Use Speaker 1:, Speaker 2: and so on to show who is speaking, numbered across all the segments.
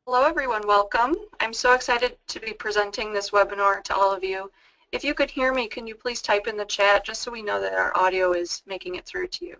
Speaker 1: Hello everyone, welcome. I'm so excited to be presenting this webinar to all of you. If you could hear me, can you please type in the chat just so we know that our audio is making it through to you.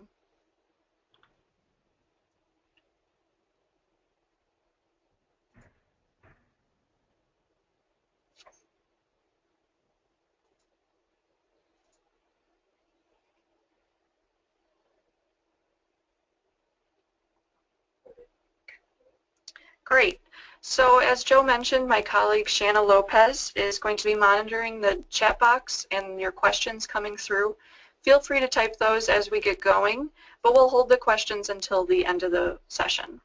Speaker 1: Great. So as Joe mentioned, my colleague Shanna Lopez is going to be monitoring the chat box and your questions coming through. Feel free to type those as we get going, but we'll hold the questions until the end of the session.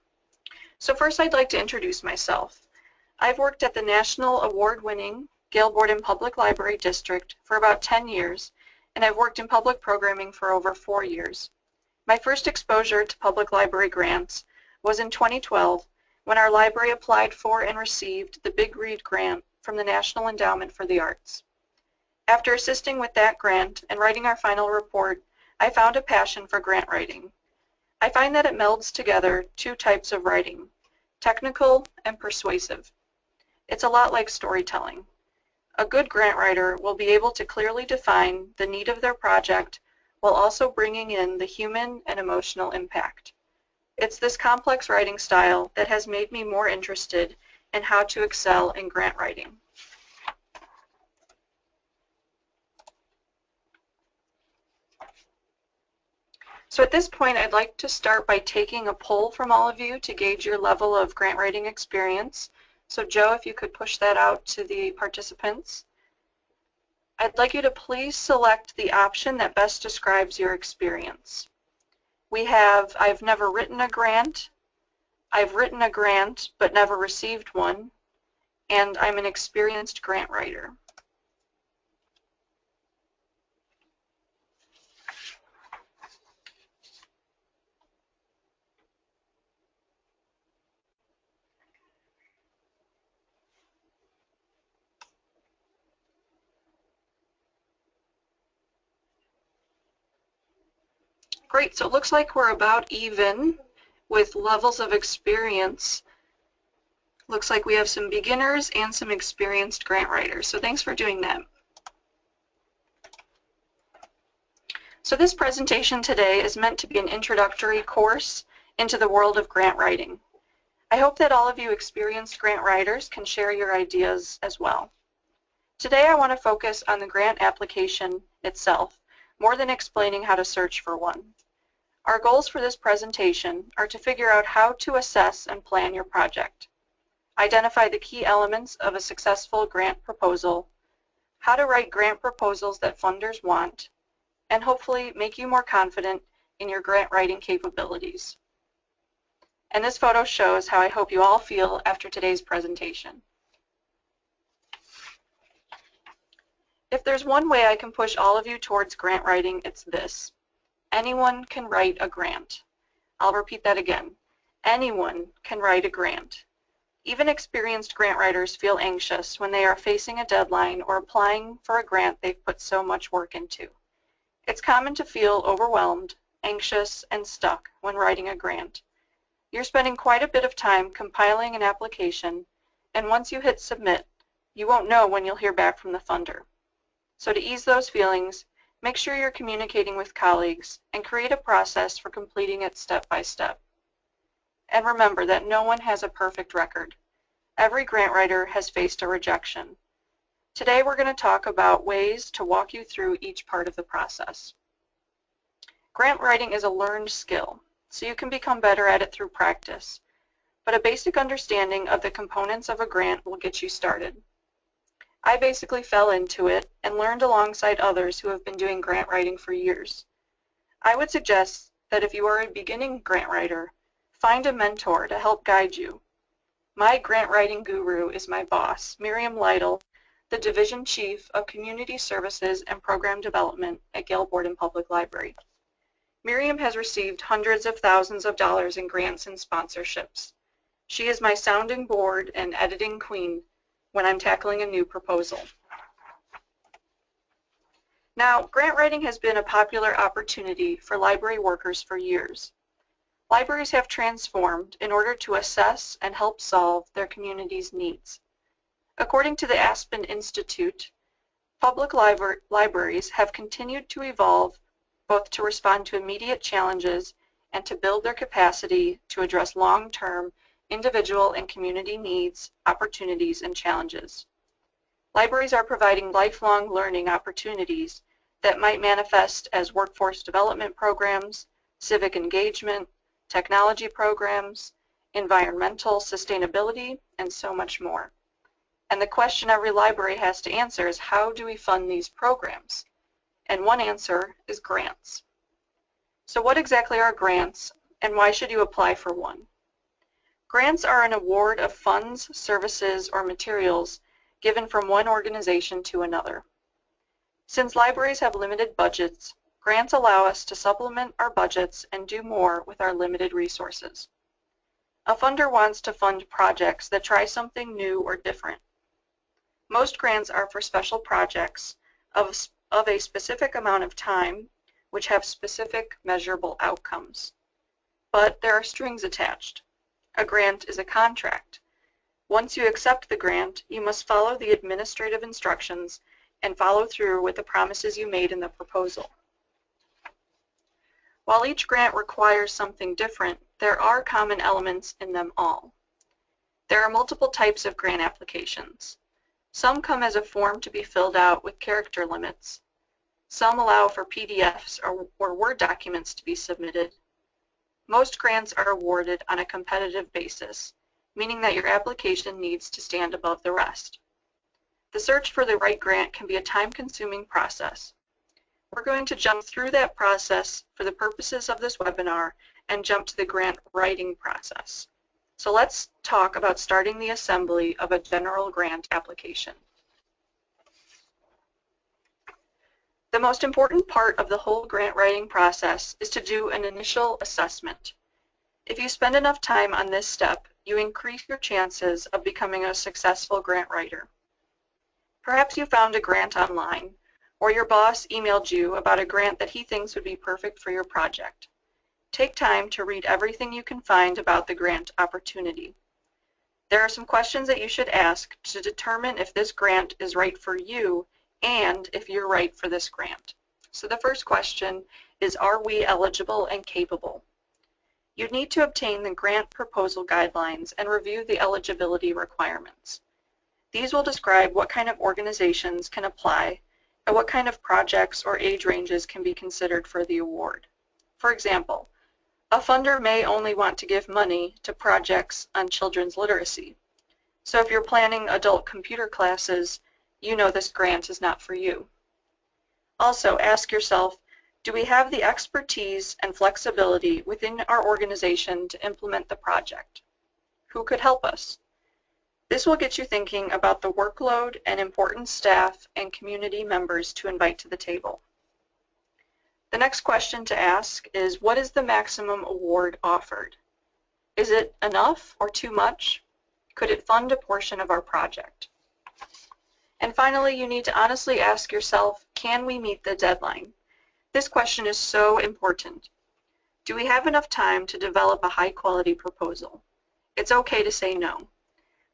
Speaker 1: So first I'd like to introduce myself. I've worked at the national award-winning Gail Borden Public Library District for about 10 years, and I've worked in public programming for over 4 years. My first exposure to public library grants was in 2012 when our library applied for and received the Big Read grant from the National Endowment for the Arts. After assisting with that grant and writing our final report, I found a passion for grant writing. I find that it melds together two types of writing, technical and persuasive. It's a lot like storytelling. A good grant writer will be able to clearly define the need of their project while also bringing in the human and emotional impact. It's this complex writing style that has made me more interested in how to excel in grant writing. So at this point, I'd like to start by taking a poll from all of you to gauge your level of grant writing experience. So Joe, if you could push that out to the participants. I'd like you to please select the option that best describes your experience. We have, I've never written a grant, I've written a grant but never received one, and I'm an experienced grant writer. Great, so it looks like we're about even with levels of experience. Looks like we have some beginners and some experienced grant writers, so thanks for doing that. So this presentation today is meant to be an introductory course into the world of grant writing. I hope that all of you experienced grant writers can share your ideas as well. Today I want to focus on the grant application itself, more than explaining how to search for one. Our goals for this presentation are to figure out how to assess and plan your project, identify the key elements of a successful grant proposal, how to write grant proposals that funders want, and hopefully make you more confident in your grant writing capabilities. And this photo shows how I hope you all feel after today's presentation. If there's one way I can push all of you towards grant writing, it's this. Anyone can write a grant. I'll repeat that again. Anyone can write a grant. Even experienced grant writers feel anxious when they are facing a deadline or applying for a grant they've put so much work into. It's common to feel overwhelmed, anxious, and stuck when writing a grant. You're spending quite a bit of time compiling an application, and once you hit submit, you won't know when you'll hear back from the funder. So to ease those feelings, make sure you're communicating with colleagues and create a process for completing it step by step. And remember that no one has a perfect record. Every grant writer has faced a rejection. Today we're going to talk about ways to walk you through each part of the process. Grant writing is a learned skill, so you can become better at it through practice, but a basic understanding of the components of a grant will get you started. I basically fell into it and learned alongside others who have been doing grant writing for years. I would suggest that if you are a beginning grant writer, find a mentor to help guide you. My grant writing guru is my boss, Miriam Lytle, the Division Chief of Community Services and Program Development at Gail Borden Public Library. Miriam has received hundreds of thousands of dollars in grants and sponsorships. She is my sounding board and editing queen when I'm tackling a new proposal. Now, grant writing has been a popular opportunity for library workers for years. Libraries have transformed in order to assess and help solve their community's needs. According to the Aspen Institute, public libraries have continued to evolve both to respond to immediate challenges and to build their capacity to address long-term individual and community needs, opportunities, and challenges. Libraries are providing lifelong learning opportunities that might manifest as workforce development programs, civic engagement, technology programs, environmental sustainability, and so much more. And the question every library has to answer is, how do we fund these programs? And one answer is grants. So what exactly are grants, and why should you apply for one? Grants are an award of funds, services, or materials given from one organization to another. Since libraries have limited budgets, grants allow us to supplement our budgets and do more with our limited resources. A funder wants to fund projects that try something new or different. Most grants are for special projects of a specific amount of time, which have specific measurable outcomes. But there are strings attached. A grant is a contract. Once you accept the grant, you must follow the administrative instructions and follow through with the promises you made in the proposal. While each grant requires something different, there are common elements in them all. There are multiple types of grant applications. Some come as a form to be filled out with character limits. Some allow for PDFs or Word documents to be submitted. Most grants are awarded on a competitive basis, meaning that your application needs to stand above the rest. The search for the right grant can be a time-consuming process. We're going to jump through that process for the purposes of this webinar and jump to the grant writing process. So let's talk about starting the assembly of a general grant application. The most important part of the whole grant writing process is to do an initial assessment. If you spend enough time on this step, you increase your chances of becoming a successful grant writer. Perhaps you found a grant online, or your boss emailed you about a grant that he thinks would be perfect for your project. Take time to read everything you can find about the grant opportunity. There are some questions that you should ask to determine if this grant is right for you and if you're right for this grant. So the first question is, are we eligible and capable? You need to obtain the grant proposal guidelines and review the eligibility requirements. These will describe what kind of organizations can apply and what kind of projects or age ranges can be considered for the award. For example, a funder may only want to give money to projects on children's literacy. So if you're planning adult computer classes, you know this grant is not for you. Also, ask yourself, do we have the expertise and flexibility within our organization to implement the project? Who could help us? This will get you thinking about the workload and important staff and community members to invite to the table. The next question to ask is, what is the maximum award offered? Is it enough or too much? Could it fund a portion of our project? And finally, you need to honestly ask yourself, can we meet the deadline? This question is so important. Do we have enough time to develop a high-quality proposal? It's okay to say no.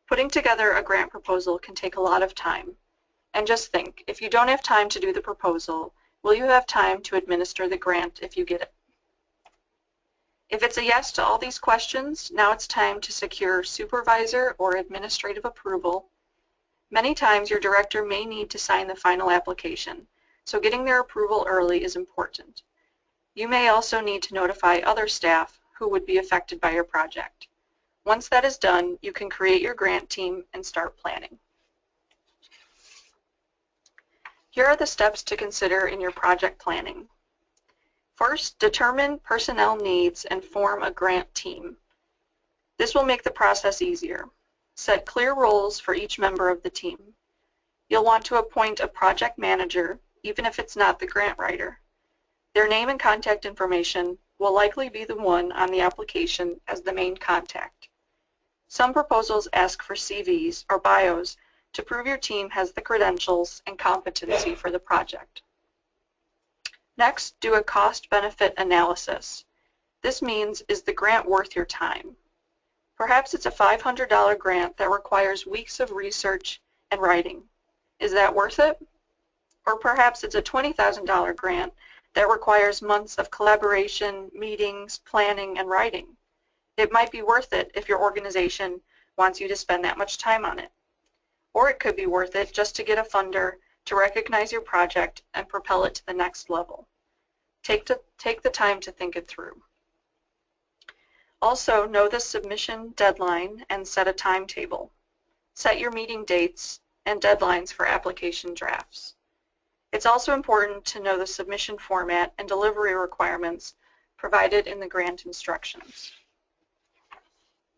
Speaker 1: Putting together a grant proposal can take a lot of time. And just think, if you don't have time to do the proposal, will you have time to administer the grant if you get it? If it's a yes to all these questions, now it's time to secure supervisor or administrative approval. Many times your director may need to sign the final application, so getting their approval early is important. You may also need to notify other staff who would be affected by your project. Once that is done, you can create your grant team and start planning. Here are the steps to consider in your project planning. First, determine personnel needs and form a grant team. This will make the process easier. Set clear roles for each member of the team. You'll want to appoint a project manager, even if it's not the grant writer. Their name and contact information will likely be the one on the application as the main contact. Some proposals ask for CVs or bios to prove your team has the credentials and competency for the project. Next, do a cost-benefit analysis. This means, is the grant worth your time? Perhaps it's a $500 grant that requires weeks of research and writing. Is that worth it? Or perhaps it's a $20,000 grant that requires months of collaboration, meetings, planning, and writing. It might be worth it if your organization wants you to spend that much time on it. Or it could be worth it just to get a funder to recognize your project and propel it to the next level. Take the time to think it through. Also, know the submission deadline and set a timetable. Set your meeting dates and deadlines for application drafts. It's also important to know the submission format and delivery requirements provided in the grant instructions.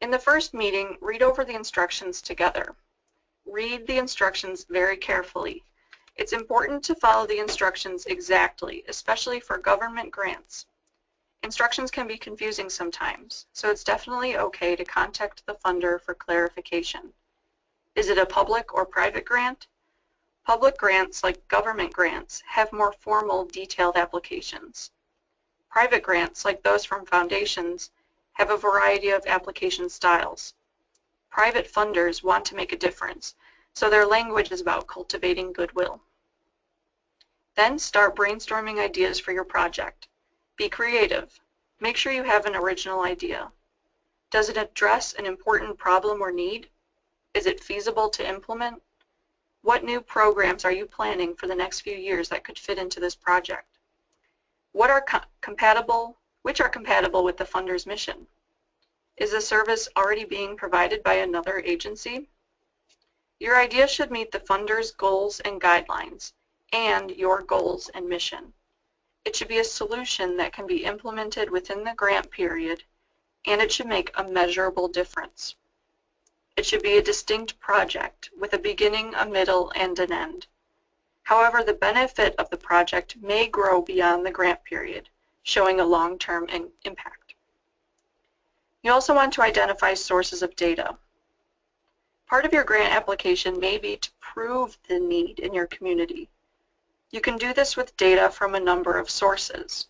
Speaker 1: In the first meeting, read over the instructions together. Read the instructions very carefully. It's important to follow the instructions exactly, especially for government grants. Instructions can be confusing sometimes, so it's definitely okay to contact the funder for clarification. Is it a public or private grant? Public grants, like government grants, have more formal, detailed applications. Private grants, like those from foundations, have a variety of application styles. Private funders want to make a difference, so their language is about cultivating goodwill. Then start brainstorming ideas for your project. Be creative. Make sure you have an original idea. Does it address an important problem or need? Is it feasible to implement? What new programs are you planning for the next few years that could fit into this project? Which are compatible with the funder's mission? Is the service already being provided by another agency? Your idea should meet the funder's goals and guidelines and your goals and mission. It should be a solution that can be implemented within the grant period, and it should make a measurable difference. It should be a distinct project with a beginning, a middle, and an end. However, the benefit of the project may grow beyond the grant period, showing a long-term impact. You also want to identify sources of data. Part of your grant application may be to prove the need in your community. You can do this with data from a number of sources.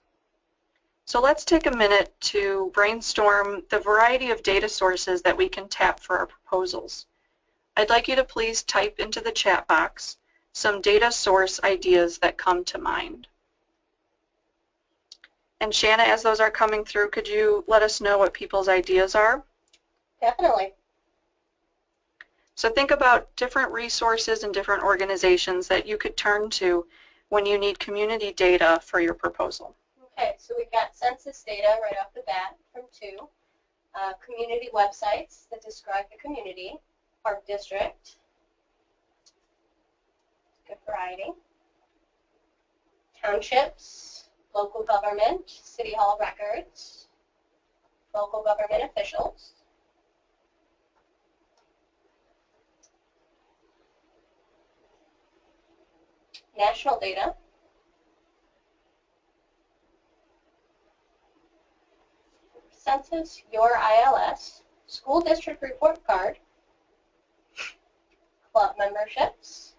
Speaker 1: So let's take a minute to brainstorm the variety of data sources that we can tap for our proposals. I'd like you to please type into the chat box some data source ideas that come to mind. And Shanna, as those are coming through, could you let us know what people's ideas are?
Speaker 2: Definitely.
Speaker 1: So think about different resources and different organizations that you could turn to when you need community data for your proposal.
Speaker 2: Okay, so we've got census data right off the bat from two. Community websites that describe the community, park district, good variety. Townships, local government, city hall records, local government officials. National data. Census, your ILS, school district report card, club memberships,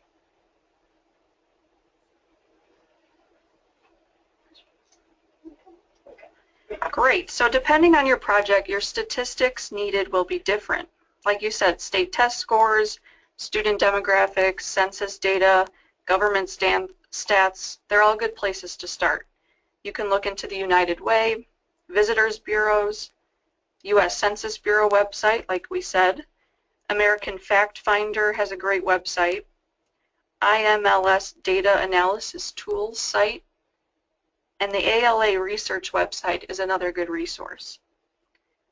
Speaker 1: Great. So depending on your project, your statistics needed will be different. Like you said, state test scores, student demographics, census data, government stats, they're all good places to start. You can look into the United Way, Visitors Bureaus, U.S. Census Bureau website, like we said. American Fact Finder has a great website. IMLS Data Analysis Tools site. And the ALA Research website is another good resource.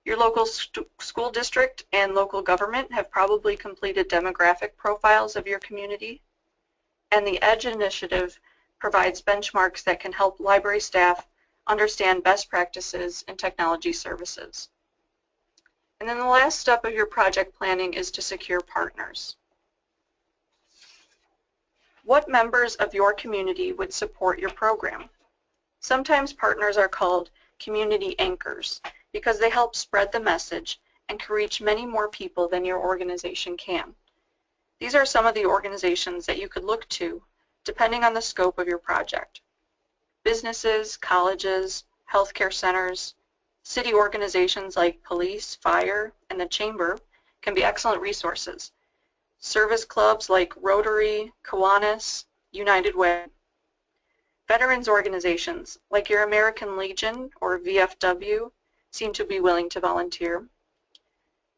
Speaker 1: Your local school district and local government have probably completed demographic profiles of your community. And the EDGE initiative provides benchmarks that can help library staff understand best practices in technology services. And then the last step of your project planning is to secure partners. What members of your community would support your program? Sometimes partners are called community anchors because they help spread the message and can reach many more people than your organization can. These are some of the organizations that you could look to depending on the scope of your project. Businesses, colleges, healthcare centers, City organizations like police, fire, and the chamber can be excellent resources. Service clubs like Rotary, Kiwanis, United Way. Veterans organizations like your American Legion or VFW seem to be willing to volunteer.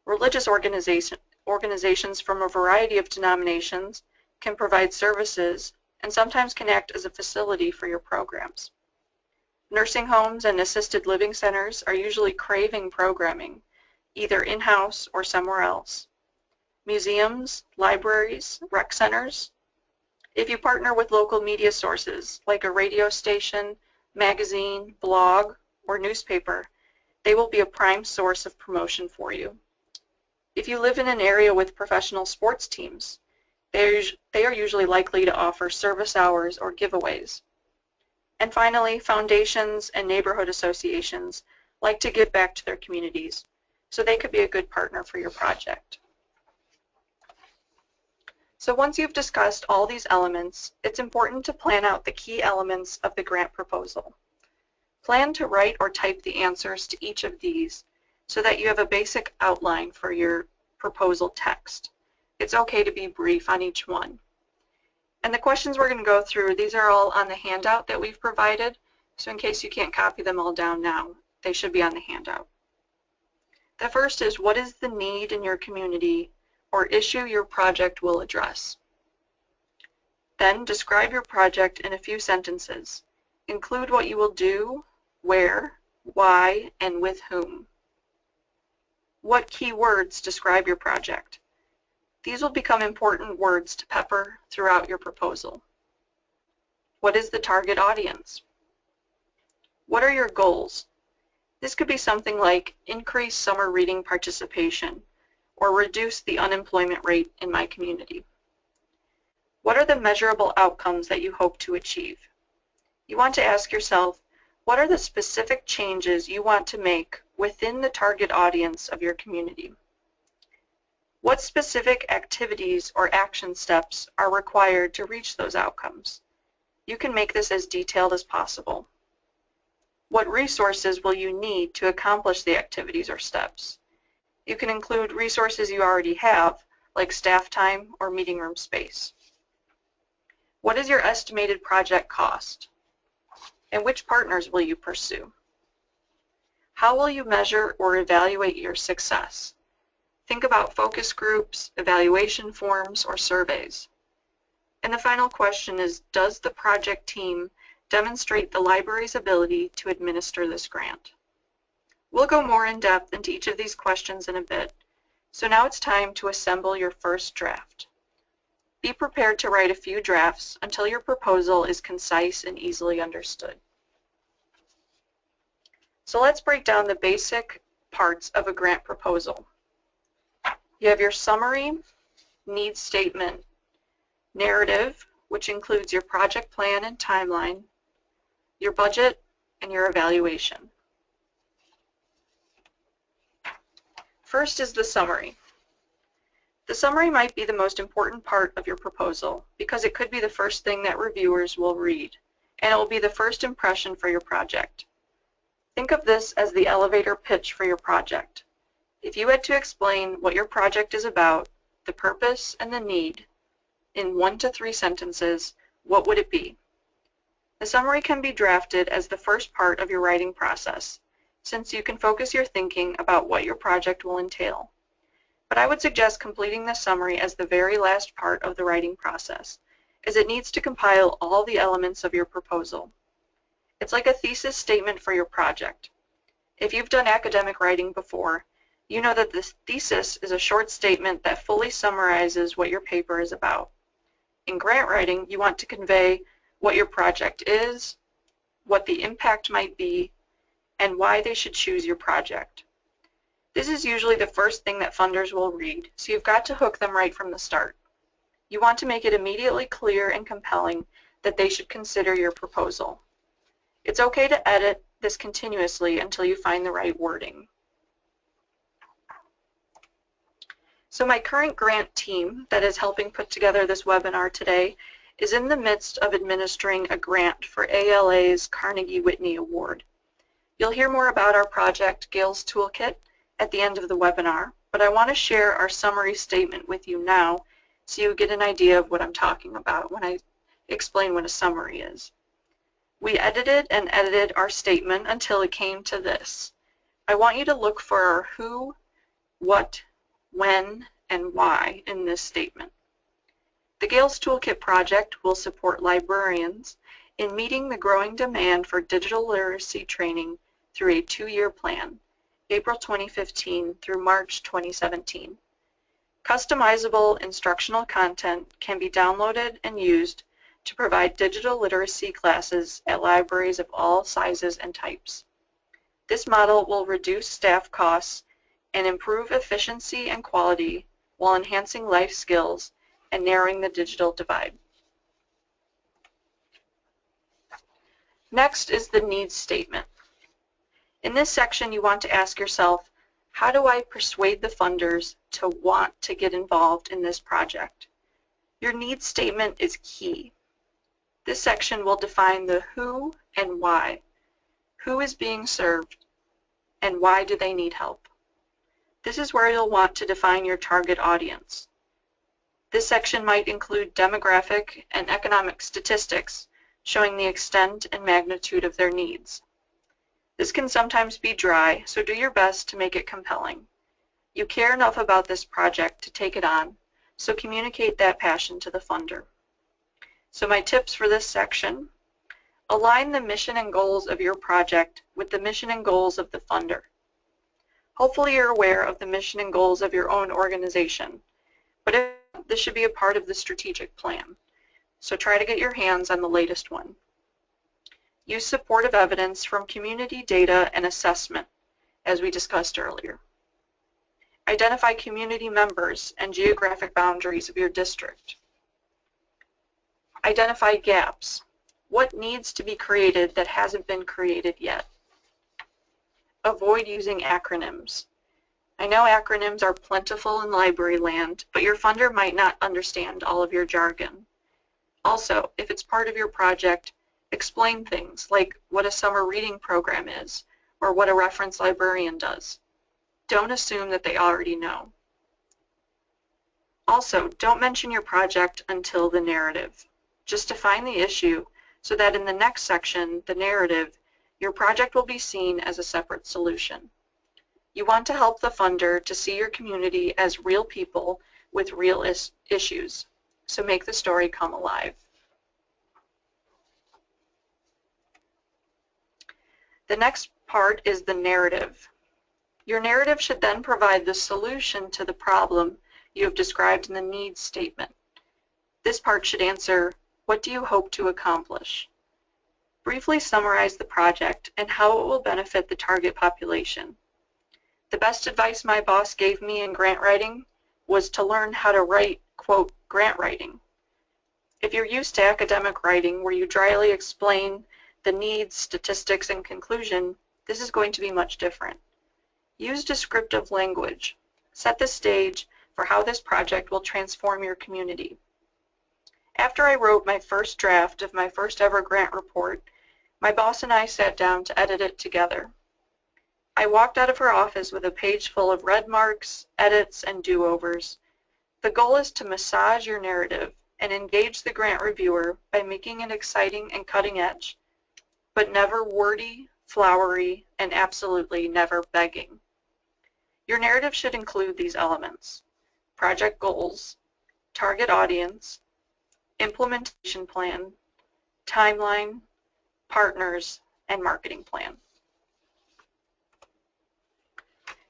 Speaker 1: Religious organizations from a variety of denominations can provide services and sometimes can act as a facility for your programs. Nursing homes and assisted living centers are usually craving programming, either in-house or somewhere else. Museums, libraries, rec centers. If you partner with local media sources like a radio station, magazine, blog, or newspaper, they will be a prime source of promotion for you. If you live in an area with professional sports teams, they are usually likely to offer service hours or giveaways. And finally, foundations and neighborhood associations like to give back to their communities, so they could be a good partner for your project. So once you've discussed all these elements, it's important to plan out the key elements of the grant proposal. Plan to write or type the answers to each of these so that you have a basic outline for your proposal text. It's okay to be brief on each one. And the questions we're going to go through, these are all on the handout that we've provided, so in case you can't copy them all down now, they should be on the handout. The first is, what is the need in your community or issue your project will address? Then describe your project in a few sentences. Include what you will do, where, why, and with whom. What key words describe your project? These will become important words to pepper throughout your proposal. What is the target audience? What are your goals? This could be something like increase summer reading participation or reduce the unemployment rate in my community. What are the measurable outcomes that you hope to achieve? You want to ask yourself, what are the specific changes you want to make within the target audience of your community? What specific activities or action steps are required to reach those outcomes? You can make this as detailed as possible. What resources will you need to accomplish the activities or steps? You can include resources you already have, like staff time or meeting room space. What is your estimated project cost? And which partners will you pursue? How will you measure or evaluate your success? Think about focus groups, evaluation forms, or surveys. And the final question is, does the project team demonstrate the library's ability to administer this grant? We'll go more in depth into each of these questions in a bit, so now it's time to assemble your first draft. Be prepared to write a few drafts until your proposal is concise and easily understood. So let's break down the basic parts of a grant proposal. You have your summary, needs statement, narrative, which includes your project plan and timeline, your budget, and your evaluation. First is the summary. The summary might be the most important part of your proposal because it could be the first thing that reviewers will read, and it will be the first impression for your project. Think of this as the elevator pitch for your project. If you had to explain what your project is about, the purpose and the need, in 1 to 3 sentences, what would it be? The summary can be drafted as the first part of your writing process, since you can focus your thinking about what your project will entail. But I would suggest completing the summary as the very last part of the writing process, as it needs to compile all the elements of your proposal. It's like a thesis statement for your project. If you've done academic writing before, you know that this thesis is a short statement that fully summarizes what your paper is about. In grant writing, you want to convey what your project is, what the impact might be, and why they should choose your project. This is usually the first thing that funders will read, so you've got to hook them right from the start. You want to make it immediately clear and compelling that they should consider your proposal. It's okay to edit this continuously until you find the right wording. So my current grant team that is helping put together this webinar today is in the midst of administering a grant for ALA's Carnegie Whitney Award. You'll hear more about our project, Gail's Toolkit, at the end of the webinar, but I want to share our summary statement with you now so you get an idea of what I'm talking about when I explain what a summary is. We edited and edited our statement until it came to this. I want you to look for our who, what, when, and why in this statement. The Gail's Toolkit project will support librarians in meeting the growing demand for digital literacy training through a 2-year plan, April 2015 through March 2017. Customizable instructional content can be downloaded and used to provide digital literacy classes at libraries of all sizes and types. This model will reduce staff costs and improve efficiency and quality while enhancing life skills and narrowing the digital divide. Next is the needs statement. In this section, you want to ask yourself, how do I persuade the funders to want to get involved in this project? Your needs statement is key. This section will define the who and why. Who is being served and why do they need help? This is where you'll want to define your target audience. This section might include demographic and economic statistics showing the extent and magnitude of their needs. This can sometimes be dry, so do your best to make it compelling. You care enough about this project to take it on, so communicate that passion to the funder. So my tips for this section: align the mission and goals of your project with the mission and goals of the funder. Hopefully you're aware of the mission and goals of your own organization, but if not, this should be a part of the strategic plan. So try to get your hands on the latest one. Use supportive evidence from community data and assessment, as we discussed earlier. Identify community members and geographic boundaries of your district. Identify gaps. What needs to be created that hasn't been created yet? Avoid using acronyms. I know acronyms are plentiful in library land, but your funder might not understand all of your jargon. Also, if it's part of your project, explain things like what a summer reading program is or what a reference librarian does. Don't assume that they already know. Also, don't mention your project until the narrative. Just define the issue so that in the next section, the narrative, your project will be seen as a separate solution. You want to help the funder to see your community as real people with real issues, so make the story come alive. The next part is the narrative. Your narrative should then provide the solution to the problem you have described in the needs statement. This part should answer, what do you hope to accomplish? Briefly summarize the project and how it will benefit the target population. The best advice my boss gave me in grant writing was to learn how to write, quote, grant writing. If you're used to academic writing where you dryly explain the needs, statistics, and conclusion, this is going to be much different. Use descriptive language. Set the stage for how this project will transform your community. After I wrote my first draft of my first ever grant report, my boss and I sat down to edit it together. I walked out of her office with a page full of red marks, edits, and do-overs. The goal is to massage your narrative and engage the grant reviewer by making it exciting and cutting edge, but never wordy, flowery, and absolutely never begging. Your narrative should include these elements: project goals, target audience, implementation plan, timeline, partners, and marketing plan.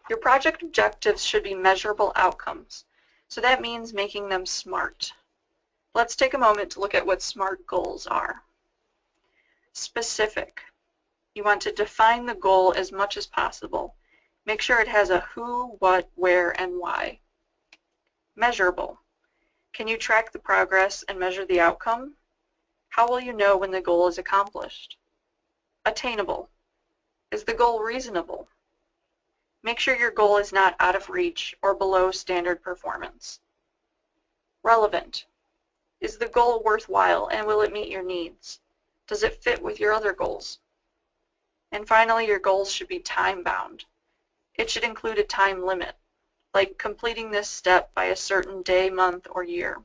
Speaker 1: Your project objectives should be measurable outcomes, so that means making them SMART. Let's take a moment to look at what SMART goals are. Specific. You want to define the goal as much as possible. Make sure it has a who, what, where, and why. Measurable. Can you track the progress and measure the outcome? How will you know when the goal is accomplished? Attainable. Is the goal reasonable? Make sure your goal is not out of reach or below standard performance. Relevant. Is the goal worthwhile and will it meet your needs? Does it fit with your other goals? And finally, your goals should be time-bound. It should include a time limit, like completing this step by a certain day, month, or year.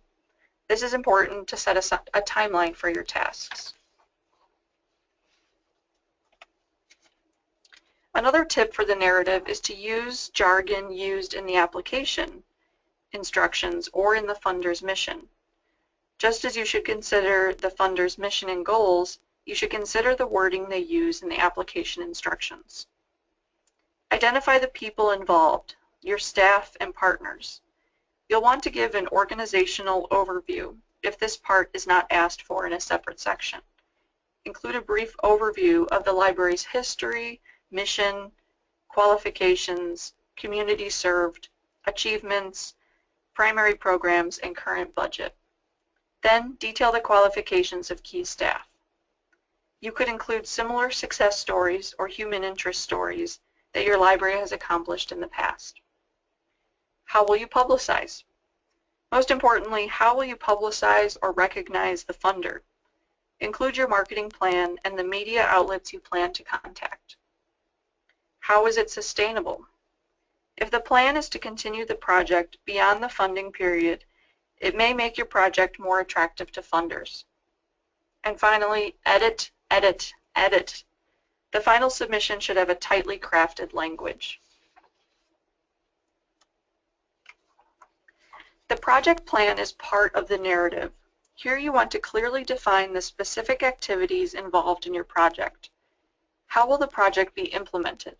Speaker 1: This is important to set a timeline for your tasks. Another tip for the narrative is to use jargon used in the application instructions or in the funder's mission. Just as you should consider the funder's mission and goals, you should consider the wording they use in the application instructions. Identify the people involved, your staff and partners. You'll want to give an organizational overview if this part is not asked for in a separate section. Include a brief overview of the library's history, mission, qualifications, community served, achievements, primary programs, and current budget. Then detail the qualifications of key staff. You could include similar success stories or human interest stories that your library has accomplished in the past. How will you publicize? Most importantly, how will you publicize or recognize the funder? Include your marketing plan and the media outlets you plan to contact. How is it sustainable? If the plan is to continue the project beyond the funding period, it may make your project more attractive to funders. And finally, edit, edit, edit. The final submission should have a tightly crafted language. The project plan is part of the narrative. Here you want to clearly define the specific activities involved in your project. How will the project be implemented?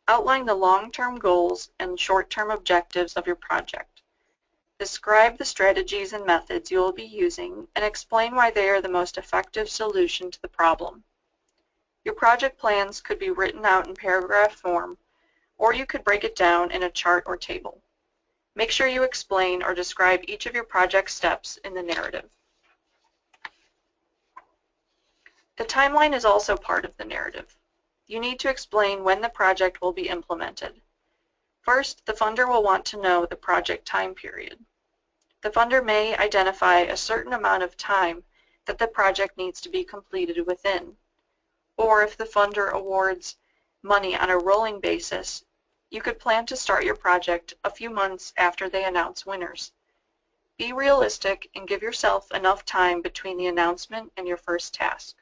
Speaker 1: Outline the long-term goals and short-term objectives of your project. Describe the strategies and methods you will be using and explain why they are the most effective solution to the problem. Your project plans could be written out in paragraph form, or you could break it down in a chart or table. Make sure you explain or describe each of your project steps in the narrative. The timeline is also part of the narrative. You need to explain when the project will be implemented. First, the funder will want to know the project time period. The funder may identify a certain amount of time that the project needs to be completed within. Or if the funder awards money on a rolling basis, you could plan to start your project a few months after they announce winners. Be realistic and give yourself enough time between the announcement and your first task.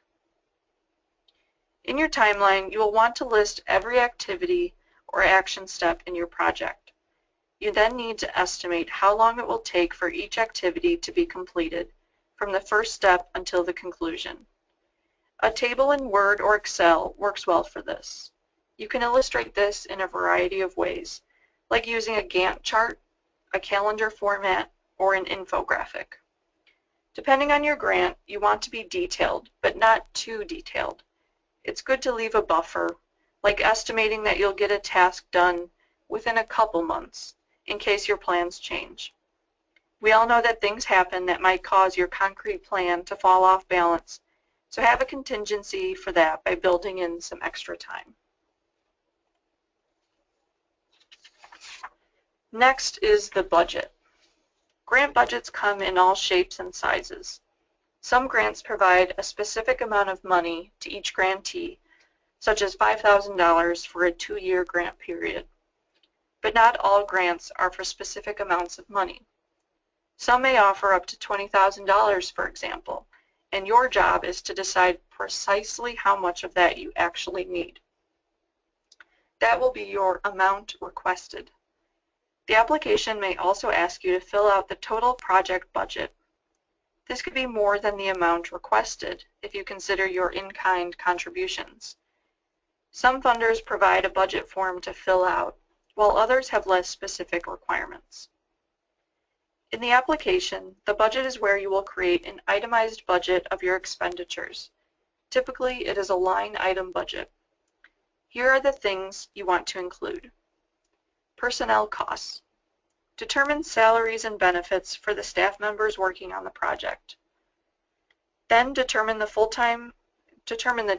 Speaker 1: In your timeline, you will want to list every activity or action step in your project. You then need to estimate how long it will take for each activity to be completed, from the first step until the conclusion. A table in Word or Excel works well for this. You can illustrate this in a variety of ways, like using a Gantt chart, a calendar format, or an infographic. Depending on your grant, you want to be detailed, but not too detailed. It's good to leave a buffer, like estimating that you'll get a task done within a couple months, in case your plans change. We all know that things happen that might cause your concrete plan to fall off balance, so have a contingency for that by building in some extra time. Next is the budget. Grant budgets come in all shapes and sizes. Some grants provide a specific amount of money to each grantee, such as $5,000 for a 2-year grant period. But not all grants are for specific amounts of money. Some may offer up to $20,000, for example, and your job is to decide precisely how much of that you actually need. That will be your amount requested. The application may also ask you to fill out the total project budget. This could be more than the amount requested if you consider your in-kind contributions. Some funders provide a budget form to fill out, while others have less specific requirements. In the application, the budget is where you will create an itemized budget of your expenditures. Typically, it is a line item budget. Here are the things you want to include. Personnel costs. Determine salaries and benefits for the staff members working on the project. Then determine the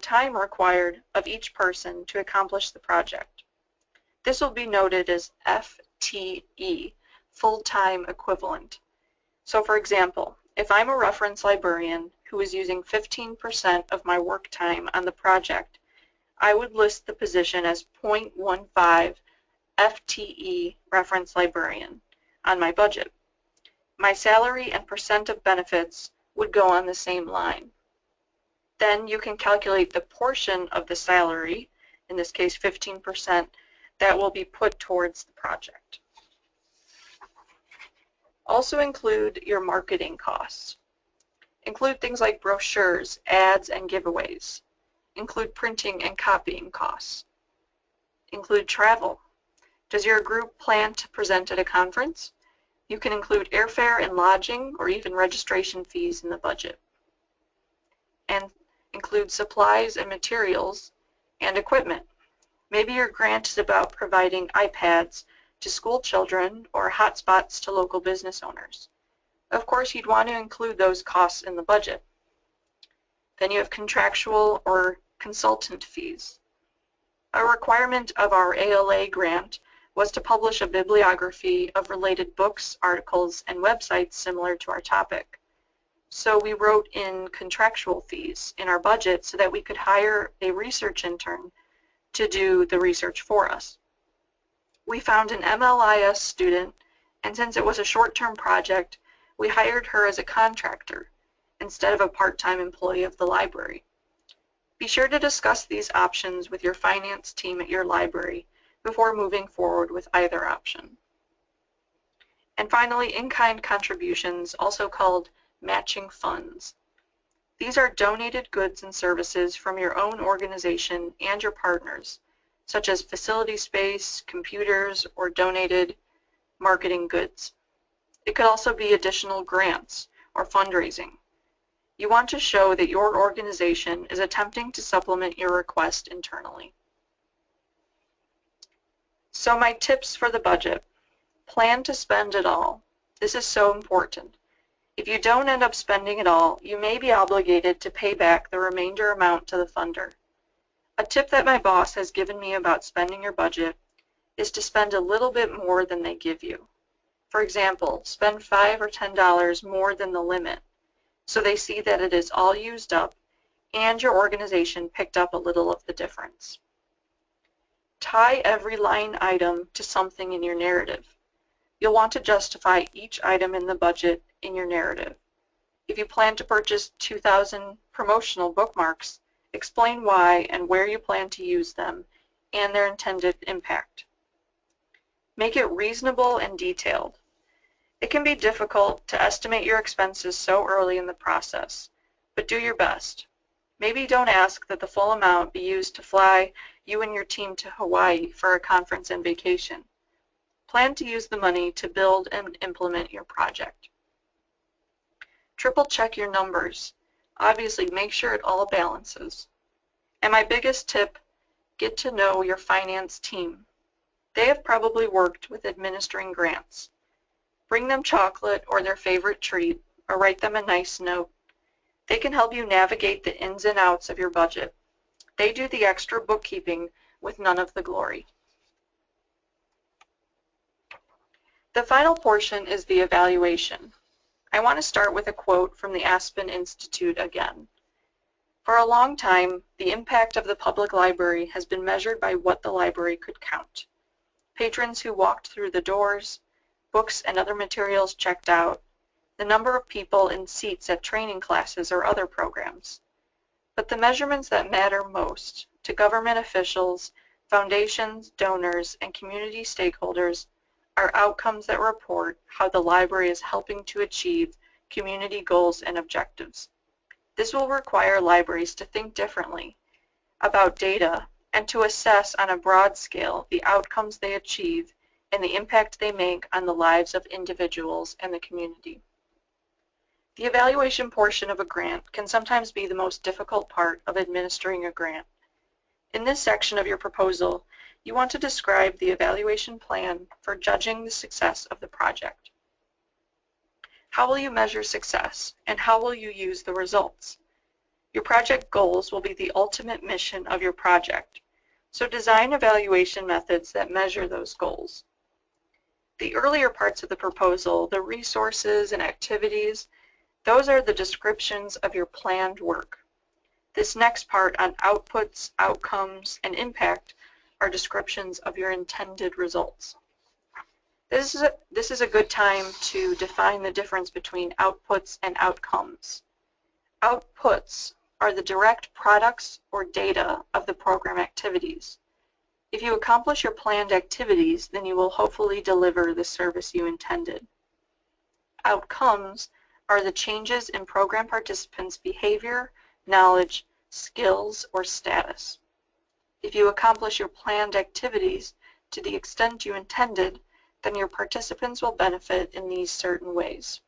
Speaker 1: time required of each person to accomplish the project. This will be noted as FTE, full-time equivalent. So for example, if I'm a reference librarian who is using 15% of my work time on the project, I would list the position as .15 FTE reference librarian on my budget. My salary and percent of benefits would go on the same line. Then you can calculate the portion of the salary, in this case 15%, that will be put towards the project. Also include your marketing costs. Include things like brochures, ads, and giveaways. Include printing and copying costs. Include travel. Does your group plan to present at a conference? You can include airfare and lodging or even registration fees in the budget. And include supplies and materials and equipment. Maybe your grant is about providing iPads to school children or hotspots to local business owners. Of course, you'd want to include those costs in the budget. Then you have contractual or consultant fees. A requirement of our ALA grant was to publish a bibliography of related books, articles, and websites similar to our topic. So we wrote in contractual fees in our budget so that we could hire a research intern to do the research for us. We found an MLIS student, and since it was a short-term project, we hired her as a contractor instead of a part-time employee of the library. Be sure to discuss these options with your finance team at your library before moving forward with either option. And finally, in-kind contributions, also called matching funds. These are donated goods and services from your own organization and your partners, such as facility space, computers, or donated marketing goods. It could also be additional grants or fundraising. You want to show that your organization is attempting to supplement your request internally. So my tips for the budget: plan to spend it all. This is so important. If you don't end up spending it all, you may be obligated to pay back the remainder amount to the funder. A tip that my boss has given me about spending your budget is to spend a little bit more than they give you. For example, spend $5 or $10 more than the limit, so they see that it is all used up and your organization picked up a little of the difference. Tie every line item to something in your narrative. You'll want to justify each item in the budget in your narrative. If you plan to purchase 2,000 promotional bookmarks, explain why and where you plan to use them and their intended impact. Make it reasonable and detailed. It can be difficult to estimate your expenses so early in the process, but do your best. Maybe don't ask that the full amount be used to fly you and your team to Hawaii for a conference and vacation. Plan to use the money to build and implement your project. Triple check your numbers. Obviously, make sure it all balances. And my biggest tip, get to know your finance team. They have probably worked with administering grants. Bring them chocolate or their favorite treat, or write them a nice note. They can help you navigate the ins and outs of your budget. They do the extra bookkeeping with none of the glory. The final portion is the evaluation. I want to start with a quote from the Aspen Institute again. For a long time, the impact of the public library has been measured by what the library could count. Patrons who walked through the doors, books and other materials checked out, the number of people in seats at training classes or other programs. But the measurements that matter most to government officials, foundations, donors, and community stakeholders are outcomes that report how the library is helping to achieve community goals and objectives. This will require libraries to think differently about data and to assess on a broad scale the outcomes they achieve and the impact they make on the lives of individuals and the community. The evaluation portion of a grant can sometimes be the most difficult part of administering a grant. In this section of your proposal, you want to describe the evaluation plan for judging the success of the project. How will you measure success, and how will you use the results? Your project goals will be the ultimate mission of your project, so design evaluation methods that measure those goals. The earlier parts of the proposal, the resources and activities, those are the descriptions of your planned work. This next part on outputs, outcomes, and impact are descriptions of your intended results. This is a good time to define the difference between outputs and outcomes. Outputs are the direct products or data of the program activities. If you accomplish your planned activities, then you will hopefully deliver the service you intended. Outcomes are the changes in program participants' behavior, knowledge, skills, or status. If you accomplish your planned activities to the extent you intended, then your participants will benefit in these certain ways.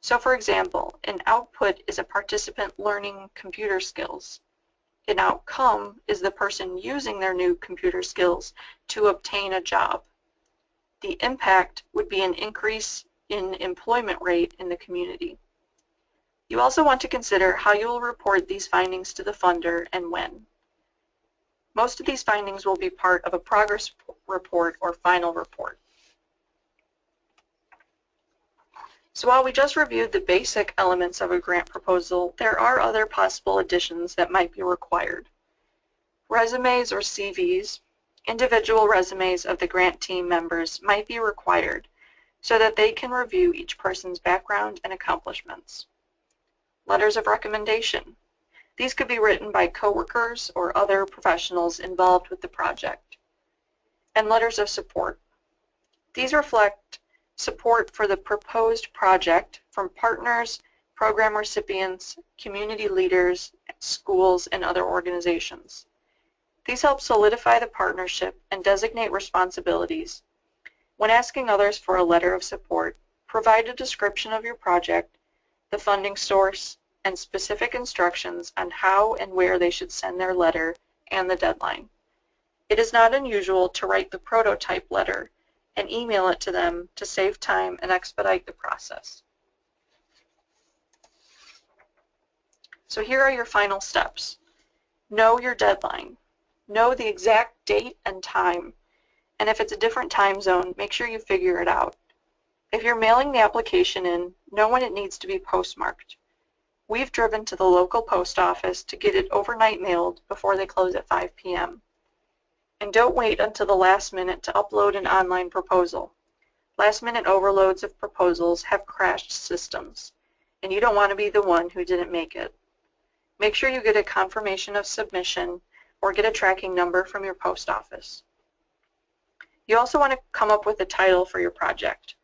Speaker 1: So for example, an output is a participant learning computer skills. An outcome is the person using their new computer skills to obtain a job. The impact would be an increase in employment rate in the community. You also want to consider how you will report these findings to the funder and when. Most of these findings will be part of a progress report or final report. So while we just reviewed the basic elements of a grant proposal, there are other possible additions that might be required. Resumes or CVs, individual resumes of the grant team members might be required so that they can review each person's background and accomplishments. Letters of recommendation. These could be written by coworkers or other professionals involved with the project. And letters of support. These reflect support for the proposed project from partners, program recipients, community leaders, schools, and other organizations. These help solidify the partnership and designate responsibilities. When asking others for a letter of support, provide a description of your project, the funding source, and specific instructions on how and where they should send their letter and the deadline. It is not unusual to write the prototype letter and email it to them to save time and expedite the process. So here are your final steps. Know your deadline. Know the exact date and time. And if it's a different time zone, make sure you figure it out. If you're mailing the application in, know when it needs to be postmarked. We've driven to the local post office to get it overnight mailed before they close at 5 p.m. And don't wait until the last minute to upload an online proposal. Last-minute overloads of proposals have crashed systems, and you don't want to be the one who didn't make it. Make sure you get a confirmation of submission or get a tracking number from your post office. You also want to come up with a title for your project.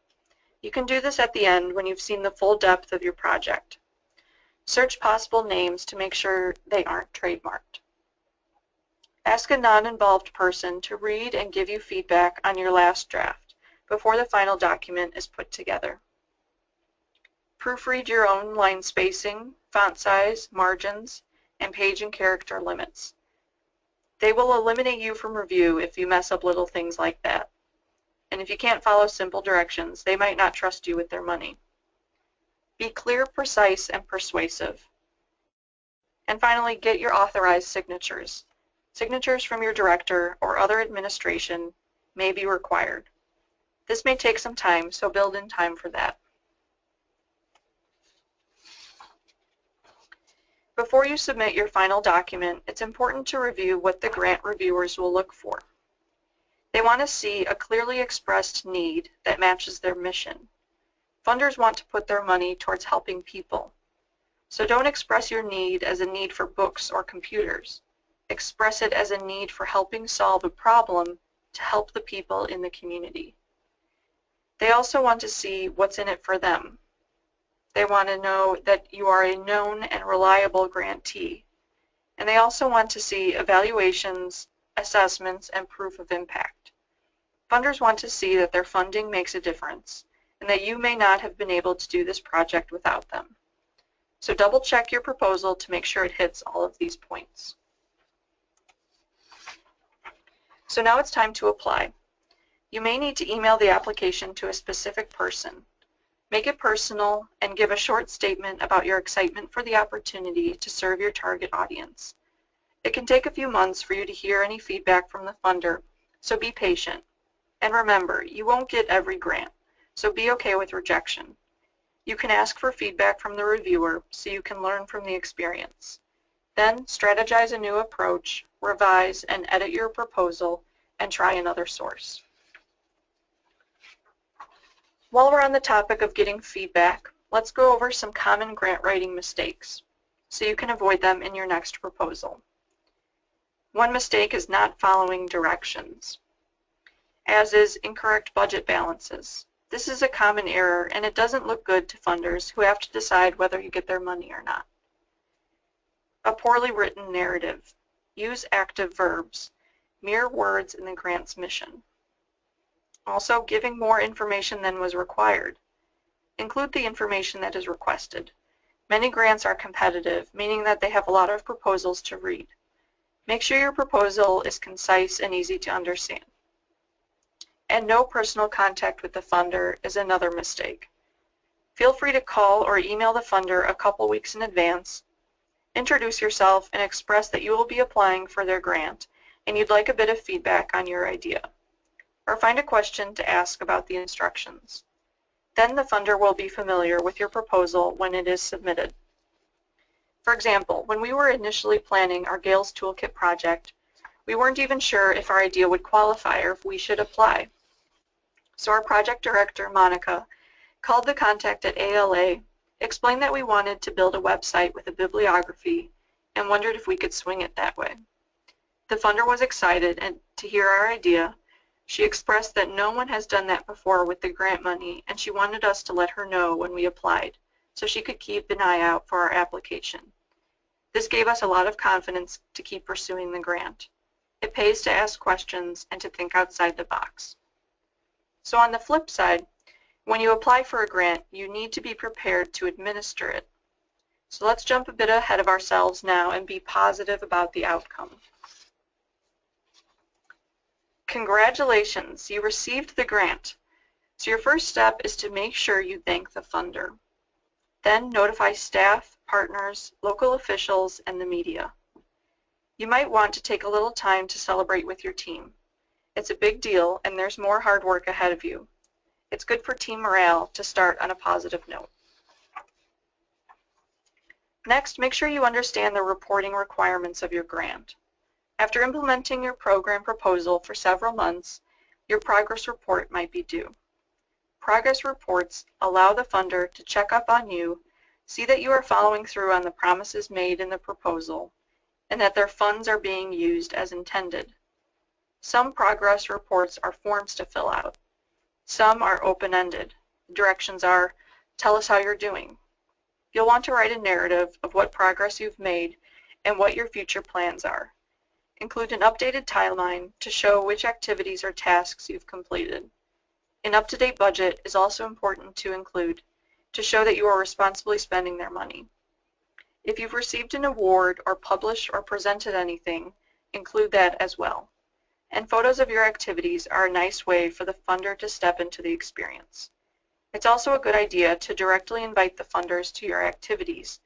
Speaker 1: You can do this at the end when you've seen the full depth of your project. Search possible names to make sure they aren't trademarked. Ask a non-involved person to read and give you feedback on your last draft before the final document is put together. Proofread your own line spacing, font size, margins, and page and character limits. They will eliminate you from review if you mess up little things like that. And if you can't follow simple directions, they might not trust you with their money. Be clear, precise, and persuasive. And finally, get your authorized signatures. Signatures from your director or other administration may be required. This may take some time, so build in time for that. Before you submit your final document, it's important to review what the grant reviewers will look for. They want to see a clearly expressed need that matches their mission. Funders want to put their money towards helping people. So don't express your need as a need for books or computers. Express it as a need for helping solve a problem to help the people in the community. They also want to see what's in it for them. They want to know that you are a known and reliable grantee. And they also want to see evaluations, assessments, and proof of impact. Funders want to see that their funding makes a difference and that you may not have been able to do this project without them. So double check your proposal to make sure it hits all of these points. So now it's time to apply. You may need to email the application to a specific person. Make it personal and give a short statement about your excitement for the opportunity to serve your target audience. It can take a few months for you to hear any feedback from the funder, so be patient. And remember, you won't get every grant, so be okay with rejection. You can ask for feedback from the reviewer so you can learn from the experience. Then strategize a new approach, revise and edit your proposal, and try another source. While we're on the topic of getting feedback, let's go over some common grant writing mistakes so you can avoid them in your next proposal. One mistake is not following directions, as is incorrect budget balances. This is a common error, and it doesn't look good to funders who have to decide whether you get their money or not. A poorly written narrative. Use active verbs. Mere words in the grant's mission. Also, giving more information than was required. Include the information that is requested. Many grants are competitive, meaning that they have a lot of proposals to read. Make sure your proposal is concise and easy to understand. And no personal contact with the funder is another mistake. Feel free to call or email the funder a couple weeks in advance. Introduce yourself and express that you will be applying for their grant and you'd like a bit of feedback on your idea. Or find a question to ask about the instructions. Then the funder will be familiar with your proposal when it is submitted. For example, when we were initially planning our Gail's Toolkit project, we weren't even sure if our idea would qualify or if we should apply. So our project director, Monica, called the contact at ALA, explained that we wanted to build a website with a bibliography, and wondered if we could swing it that way. The funder was excited to hear our idea. She expressed that no one has done that before with the grant money, and she wanted us to let her know when we applied, so she could keep an eye out for our application. This gave us a lot of confidence to keep pursuing the grant. It pays to ask questions and to think outside the box. So on the flip side, when you apply for a grant, you need to be prepared to administer it. So let's jump a bit ahead of ourselves now and be positive about the outcome. Congratulations, you received the grant. So your first step is to make sure you thank the funder. Then notify staff, partners, local officials, and the media. You might want to take a little time to celebrate with your team. It's a big deal, and there's more hard work ahead of you. It's good for team morale to start on a positive note. Next, make sure you understand the reporting requirements of your grant. After implementing your program proposal for several months, your progress report might be due. Progress reports allow the funder to check up on you, see that you are following through on the promises made in the proposal, and that their funds are being used as intended. Some progress reports are forms to fill out. Some are open-ended. Directions are, tell us how you're doing. You'll want to write a narrative of what progress you've made and what your future plans are. Include an updated timeline to show which activities or tasks you've completed. An up-to-date budget is also important to include to show that you are responsibly spending their money. If you've received an award or published or presented anything, include that as well. And photos of your activities are a nice way for the funder to step into the experience. It's also a good idea to directly invite the funders to your activities,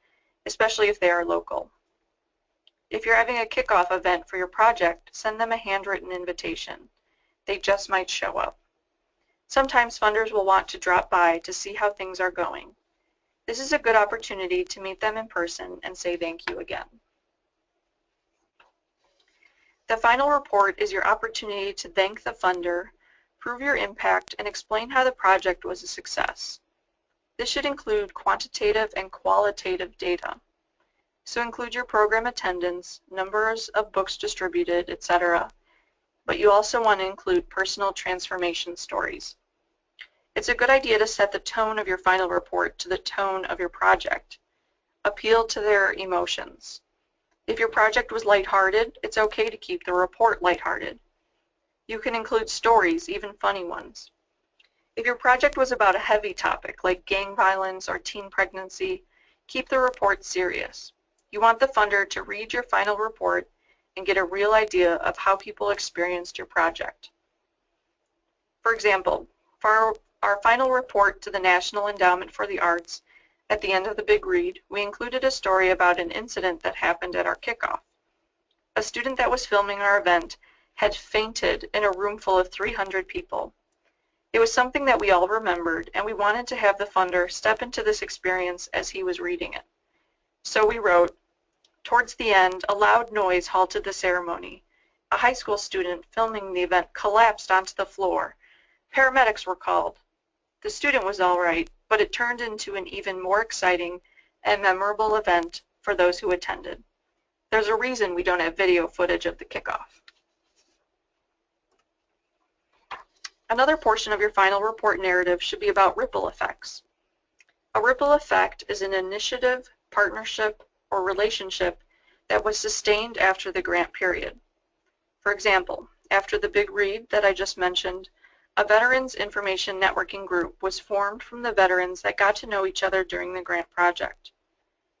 Speaker 1: especially if they are local. If you're having a kickoff event for your project, send them a handwritten invitation. They just might show up. Sometimes funders will want to drop by to see how things are going. This is a good opportunity to meet them in person and say thank you again. The final report is your opportunity to thank the funder, prove your impact, and explain how the project was a success. This should include quantitative and qualitative data. So include your program attendance, numbers of books distributed, etc. But you also want to include personal transformation stories. It's a good idea to set the tone of your final report to the tone of your project. Appeal to their emotions. If your project was lighthearted, it's okay to keep the report lighthearted. You can include stories, even funny ones. If your project was about a heavy topic like gang violence or teen pregnancy, keep the report serious. You want the funder to read your final report and get a real idea of how people experienced your project. For example, for our final report to the National Endowment for the Arts, at the end of the big read, we included a story about an incident that happened at our kickoff. A student that was filming our event had fainted in a room full of 300 people. It was something that we all remembered, and we wanted to have the funder step into this experience as he was reading it. So we wrote, Towards the end, a loud noise halted the ceremony. A high school student filming the event collapsed onto the floor. Paramedics were called. The student was all right, but it turned into an even more exciting and memorable event for those who attended. There's a reason we don't have video footage of the kickoff. Another portion of your final report narrative should be about ripple effects. A ripple effect is an initiative, partnership, or relationship that was sustained after the grant period. For example, after the big read that I just mentioned, a Veterans Information Networking group was formed from the veterans that got to know each other during the grant project.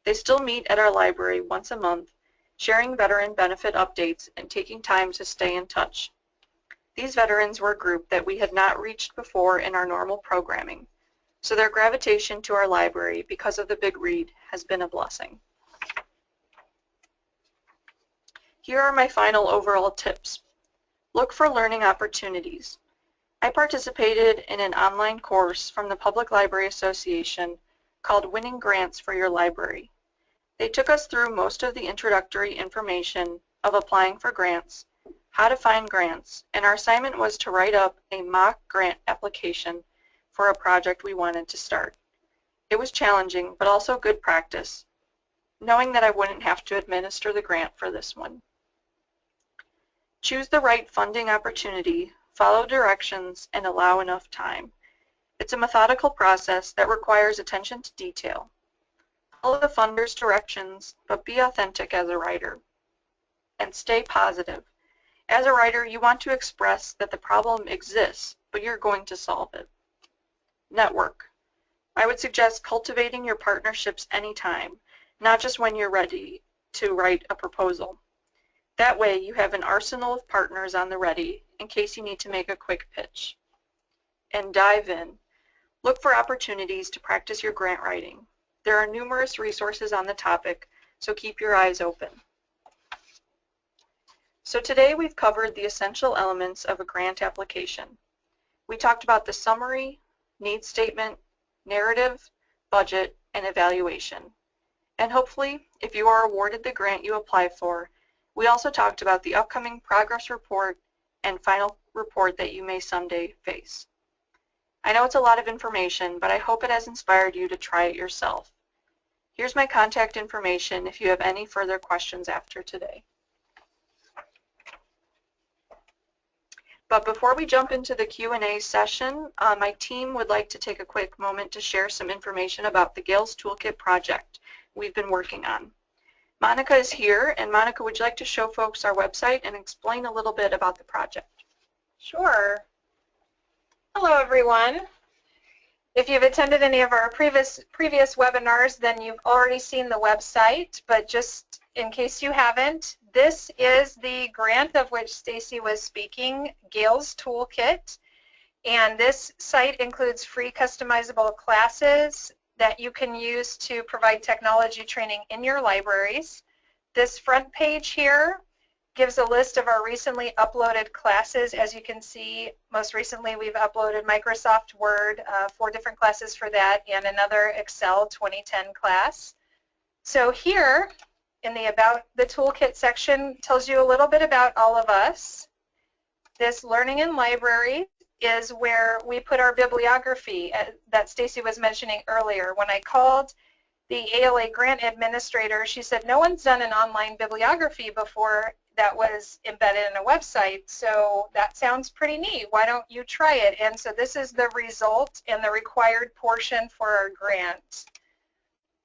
Speaker 1: They still meet at our library once a month, sharing veteran benefit updates and taking time to stay in touch. These veterans were a group that we had not reached before in our normal programming, so their gravitation to our library because of the big read has been a blessing. Here are my final overall tips. Look for learning opportunities. I participated in an online course from the Public Library Association called Winning Grants for Your Library. They took us through most of the introductory information of applying for grants, how to find grants, and our assignment was to write up a mock grant application for a project we wanted to start. It was challenging, but also good practice, knowing that I wouldn't have to administer the grant for this one. Choose the right funding opportunity, follow directions, and allow enough time. It's a methodical process that requires attention to detail. Follow the funder's directions, but be authentic as a writer. And stay positive. As a writer, you want to express that the problem exists, but you're going to solve it. Network. I would suggest cultivating your partnerships anytime, not just when you're ready to write a proposal. That way, you have an arsenal of partners on the ready in case you need to make a quick pitch. And dive in. Look for opportunities to practice your grant writing. There are numerous resources on the topic, so keep your eyes open. So today we've covered the essential elements of a grant application. We talked about the summary, needs statement, narrative, budget, and evaluation. And hopefully, if you are awarded the grant you apply for, we also talked about the upcoming progress report and final report that you may someday face. I know it's a lot of information, but I hope it has inspired you to try it yourself. Here's my contact information if you have any further questions after today. But before we jump into the Q&A session, my team would like to take a quick moment to share some information about the Gail's Toolkit project we've been working on. Monica is here, and Monica, would you like to show folks our website and explain a little bit about the project?
Speaker 3: Sure. Hello, everyone. If you've attended any of our previous webinars, then you've already seen the website, but just in case you haven't, this is the grant of which Stacy was speaking, Gail's Toolkit, and this site includes free customizable classes that you can use to provide technology training in your libraries. This front page here gives a list of our recently uploaded classes. As you can see, most recently we've uploaded Microsoft Word, 4 different classes for that, and another Excel 2010 class. So here, in the About the Toolkit section, tells you a little bit about all of us. This Learning in Library is where we put our bibliography that Stacy was mentioning earlier. When I called the ALA grant administrator, she said, no one's done an online bibliography before that was embedded in a website, so that sounds pretty neat. Why don't you try it? And so this is the result and the required portion for our grant.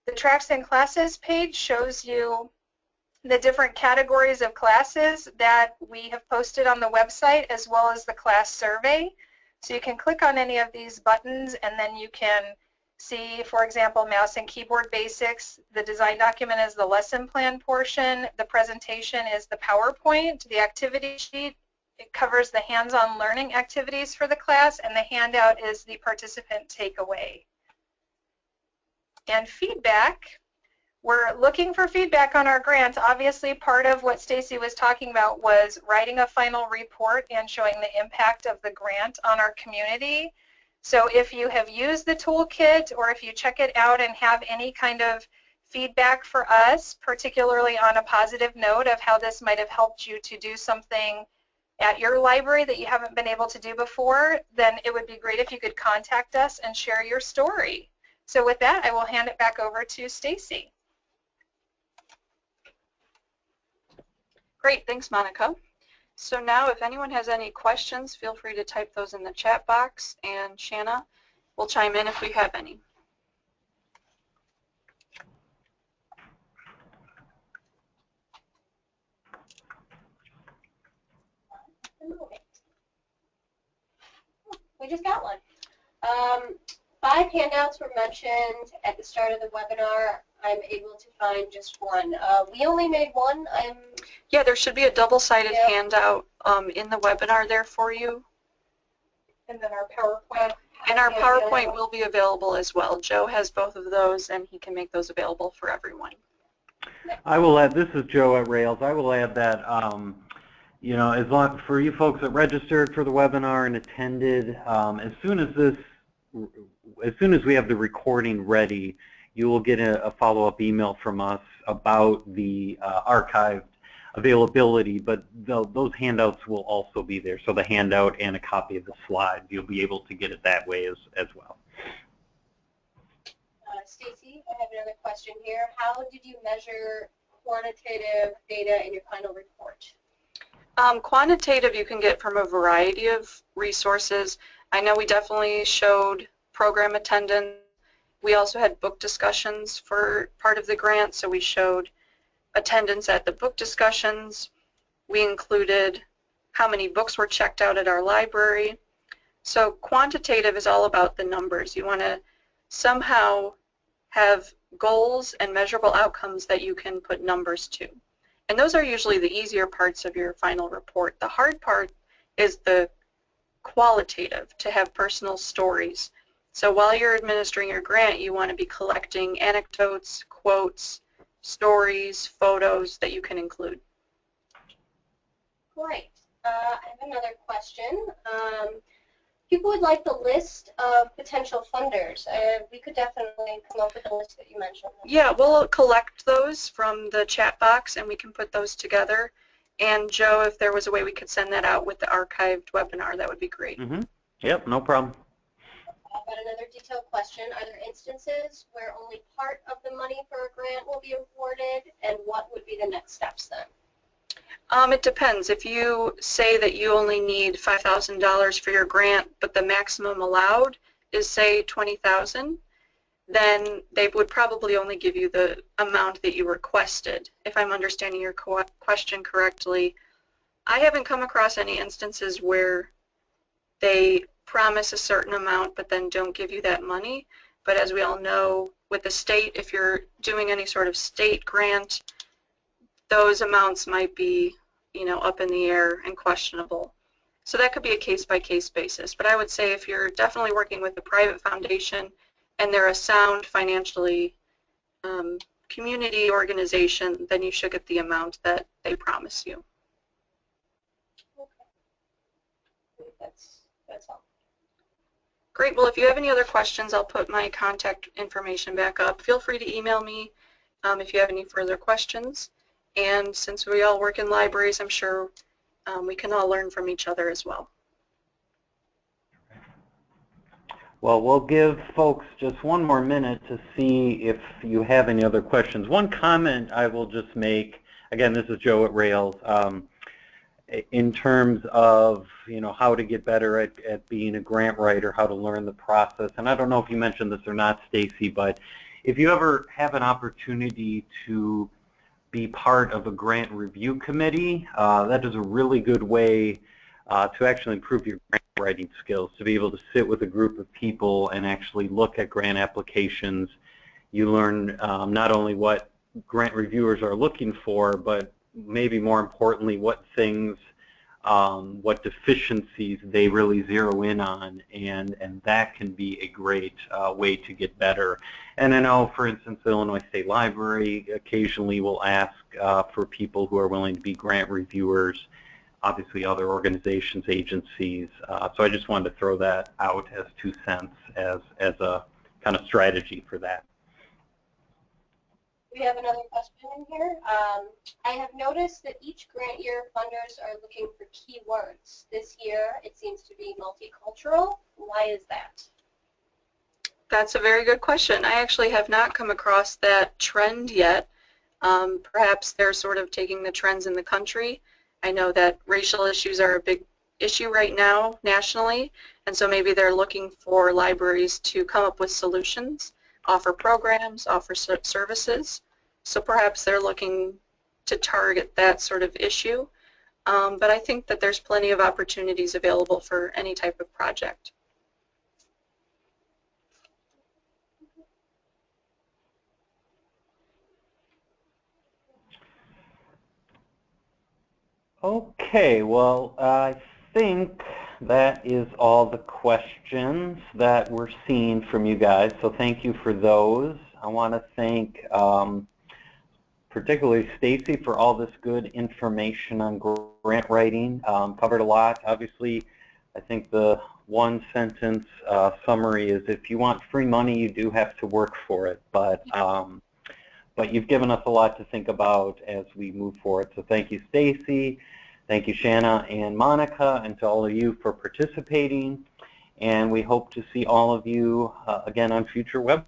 Speaker 3: The Tracks and Classes page shows you the different categories of classes that we have posted on the website, as well as the class survey. So you can click on any of these buttons, and then you can see, for example, mouse and keyboard basics. The design document is the lesson plan portion. The presentation is the PowerPoint. The activity sheet, it covers the hands-on learning activities for the class, and the handout is the participant takeaway. And feedback. We're looking for feedback on our grant. Obviously, part of what Stacy was talking about was writing a final report and showing the impact of the grant on our community. So if you have used the toolkit, or if you check it out and have any kind of feedback for us, particularly on a positive note of how this might have helped you to do something at your library that you haven't been able to do before, then it would be great if you could contact us and share your story. So with that, I will hand it back over to Stacy.
Speaker 1: Great, thanks Monica. So now if anyone has any questions, feel free to type those in the chat box, and Shanna will chime in if we have any.
Speaker 2: We just got one. 5 handouts were mentioned at the start of the webinar. I'm able to find just one. We only made one.
Speaker 1: Yeah, there should be a double-sided handout in the webinar there for you.
Speaker 3: And then our PowerPoint.
Speaker 1: And our PowerPoint will be available as well. Joe has both of those, and he can make those available for everyone.
Speaker 4: I will add, this is Joe at Rails. I will add that, you know, as long for you folks that registered for the webinar and attended, as soon as we have the recording ready, you will get a follow-up email from us about the archived availability, but those handouts will also be there. So the handout and a copy of the slides, you'll be able to get it that way as well.
Speaker 2: Stacy, I have another question here. How did you measure quantitative data in your final report?
Speaker 1: Quantitative you can get from a variety of resources. I know we definitely showed program attendance. We also had book discussions for part of the grant, so we showed attendance at the book discussions. We included how many books were checked out at our library. So quantitative is all about the numbers. You want to somehow have goals and measurable outcomes that you can put numbers to. And those are usually the easier parts of your final report. The hard part is the qualitative, to have personal stories. So while you're administering your grant, you want to be collecting anecdotes, quotes, stories, photos that you can include.
Speaker 2: Great. I have another question. People would like the list of potential funders. We could definitely come up with the list that you mentioned.
Speaker 1: Yeah, we'll collect those from the chat box and we can put those together. And Joe, if there was a way we could send that out with the archived webinar, that would be great.
Speaker 4: Mm-hmm. Yep, no problem.
Speaker 2: I've got another detailed question. Are there instances where only part of the money for a grant will be awarded, and what would be the next steps then?
Speaker 1: It depends. If you say that you only need $5,000 for your grant, but the maximum allowed is, say, $20,000, then they would probably only give you the amount that you requested. If I'm understanding your question correctly, I haven't come across any instances where they promise a certain amount but then don't give you that money. But as we all know, with the state, if you're doing any sort of state grant, those amounts might be, you know, up in the air and questionable. So that could be a case-by-case basis. But I would say if you're definitely working with a private foundation and they're a sound financially community organization, then you should get the amount that they promise you.
Speaker 2: Okay. That's all.
Speaker 1: Great. Well, if you have any other questions, I'll put my contact information back up. Feel free to email me if you have any further questions. And since we all work in libraries, I'm sure we can all learn from each other as well.
Speaker 4: Well, we'll give folks just one more minute to see if you have any other questions. One comment I will just make, again, this is Joe at Rails, in terms of, you know, how to get better at being a grant writer, how to learn the process. And I don't know if you mentioned this or not, Stacy, but if you ever have an opportunity to be part of a grant review committee, that is a really good way to actually improve your grant writing skills, to be able to sit with a group of people and actually look at grant applications. You learn not only what grant reviewers are looking for, but maybe more importantly, what things, what deficiencies they really zero in on, and that can be a great way to get better. And I know, for instance, the Illinois State Library occasionally will ask for people who are willing to be grant reviewers, obviously other organizations, agencies. So I just wanted to throw that out as 2 cents as a kind of strategy for that.
Speaker 2: We have another question in here. I have noticed that each grant year funders are looking for keywords. This year it seems to be multicultural. Why is that?
Speaker 1: That's a very good question. I actually have not come across that trend yet. Perhaps they're sort of taking the trends in the country. I know that racial issues are a big issue right now nationally, and so maybe they're looking for libraries to come up with solutions, offer programs, offer services. So perhaps they're looking to target that sort of issue. But I think that there's plenty of opportunities available for any type of project.
Speaker 4: Okay, well, I think that is all the questions that we're seeing from you guys, so thank you for those. I want to thank particularly Stacy for all this good information on grant writing. Covered a lot. Obviously, I think the one sentence summary is if you want free money, you do have to work for it, but you've given us a lot to think about as we move forward. So thank you, Stacy. Thank you, Shanna and Monica, and to all of you for participating. And we hope to see all of you again on future webinars.